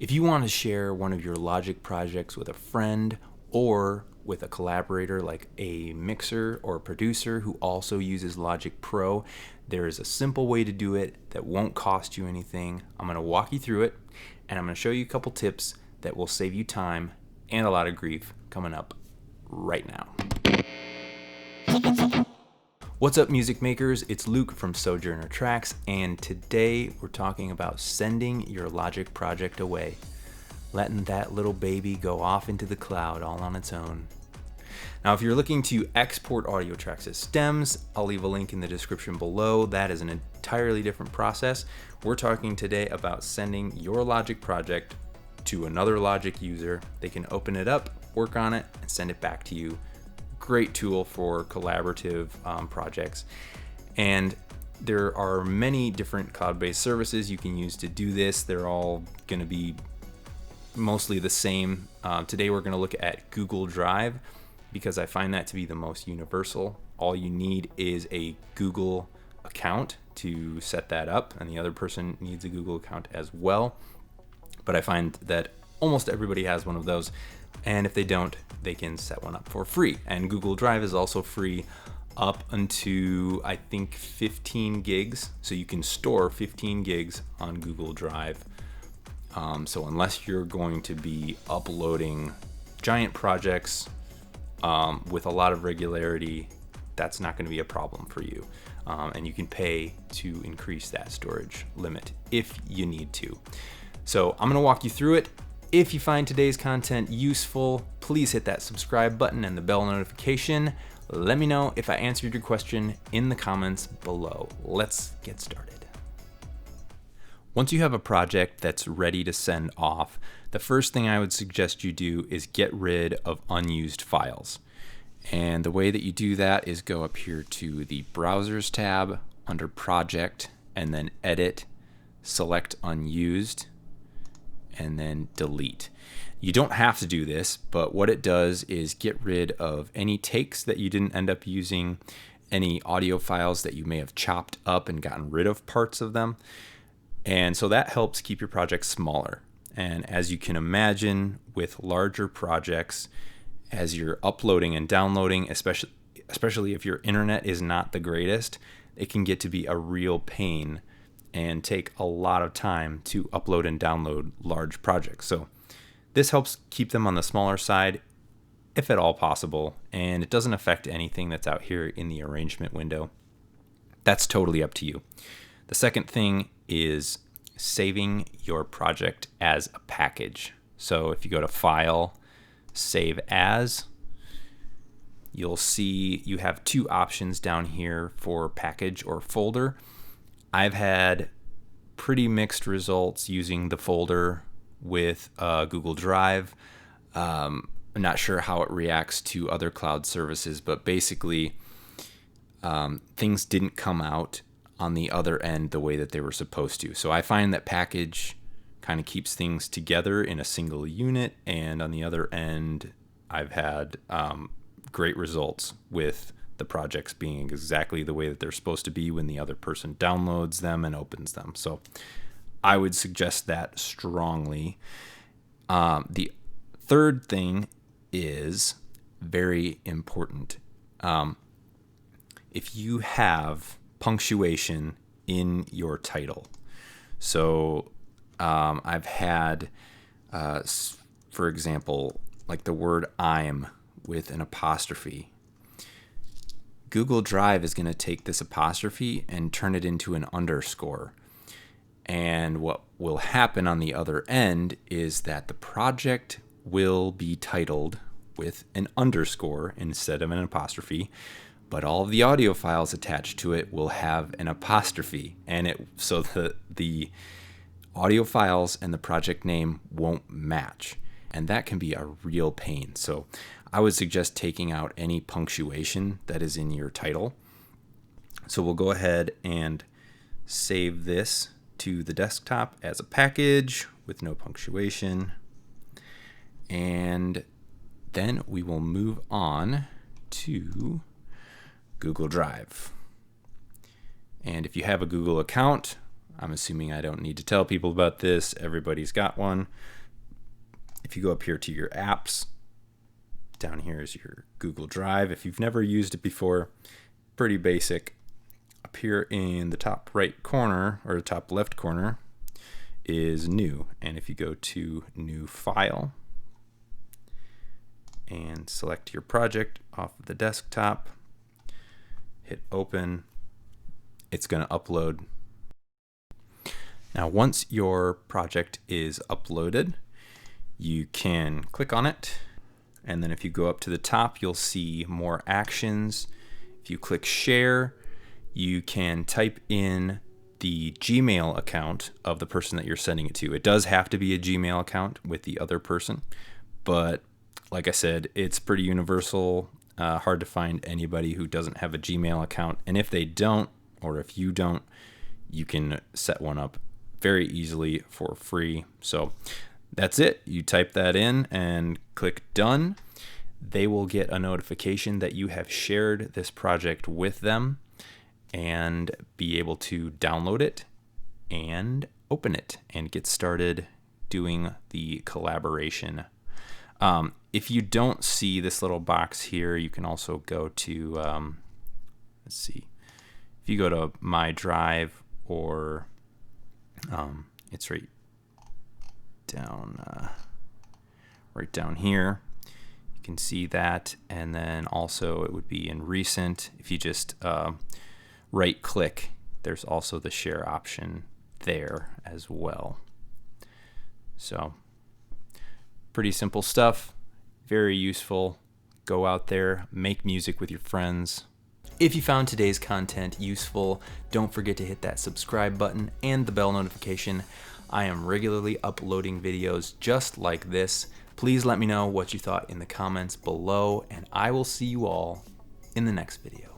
If you want to share one of your Logic projects with a friend or with a collaborator like a mixer or a producer who also uses Logic Pro, there is a simple way to do it that won't cost you anything. I'm going to walk you through it, and I'm going to show you a couple tips that will save you time and a lot of grief coming up right now. What's up, music makers? It's Luke from Sojourner Tracks, and today we're talking about sending your Logic project away, letting that little baby go off into the cloud all on its own. Now, if you're looking to export audio tracks as stems, I'll leave a link in the description below. That is an entirely different process. We're talking today about sending your Logic project to another Logic user. They can open it up, work on it, and send it back to you. Great tool for collaborative projects. And there are many different cloud-based services you can use to do this. They're all going to be mostly the same. Today we're going to look at Google Drive because I find that to be the most universal. All you need is a Google account to set that up, and the other person needs a Google account as well. But I find that almost everybody has one of those, and if they don't, they can set one up for free. And Google Drive is also free up unto, I think, 15 gigs. So you can store 15 gigs on Google Drive. So unless you're going to be uploading giant projects with a lot of regularity, that's not going to be a problem for you. And you can pay to increase that storage limit if you need to. So I'm going to walk you through it. If you find today's content useful, please hit that subscribe button and the bell notification. Let me know if I answered your question in the comments below. Let's get started. Once you have a project that's ready to send off, the first thing I would suggest you do is get rid of unused files. And the way that you do that is go up here to the Browsers tab under Project, and then Edit, select Unused, and then delete. You don't have to do this, but what it does is get rid of any takes that you didn't end up using, any audio files that you may have chopped up and gotten rid of parts of them. And so that helps keep your project smaller. And as you can imagine, with larger projects, as you're uploading and downloading, especially if your internet is not the greatest, it can get to be a real pain and take a lot of time to upload and download large projects. So this helps keep them on the smaller side, if at all possible, and it doesn't affect anything that's out here in the arrangement window. That's totally up to you. The second thing is saving your project as a package. So if you go to File, Save As, you'll see you have two options down here for package or folder. I've had pretty mixed results using the folder with Google Drive. I'm not sure how it reacts to other cloud services, but basically things didn't come out on the other end the way that they were supposed to. So I find that package kind of keeps things together in a single unit, and on the other end, I've had great results with the projects being exactly the way that they're supposed to be when the other person downloads them and opens them. So I would suggest that strongly. The third thing is very important. If you have punctuation in your title, so I've had, for example, like the word I'm with an apostrophe. Google Drive is going to take this apostrophe and turn it into an underscore. And what will happen on the other end is that the project will be titled with an underscore instead of an apostrophe, but all of the audio files attached to it will have an apostrophe, and so the audio files and the project name won't match, and that can be a real pain. So I would suggest taking out any punctuation that is in your title. So we'll go ahead and save this to the desktop as a package with no punctuation. And then we will move on to Google Drive. And if you have a Google account, I'm assuming I don't need to tell people about this. Everybody's got one. If you go up here to your apps, down here is your Google Drive. If you've never used it before, pretty basic. Up here in the top right corner, or the top left corner, is New. And if you go to New File and select your project off of the desktop, hit Open, it's going to upload. Now, once your project is uploaded, you can click on it. And then if you go up to the top, you'll see more actions. If you click Share, you can type in the Gmail account of the person that you're sending it to. It does have to be a Gmail account with the other person, but like I said, it's pretty universal. Hard to find anybody who doesn't have a Gmail account. And if they don't, or if you don't, you can set one up very easily for free. So that's it. You type that in and click Done. They will get a notification that you have shared this project with them and be able to download it and open it and get started doing the collaboration. If you don't see this little box here, you can also go to, let's see, if you go to My Drive, or it's right down here, you can see that. And then also it would be in Recent. If you just right click, there's also the share option there as well. So pretty simple stuff, very useful. Go out there, make music with your friends. If you found today's content useful, don't forget to hit that subscribe button and the bell notification. I am regularly uploading videos just like this. Please let me know what you thought in the comments below, and I will see you all in the next video.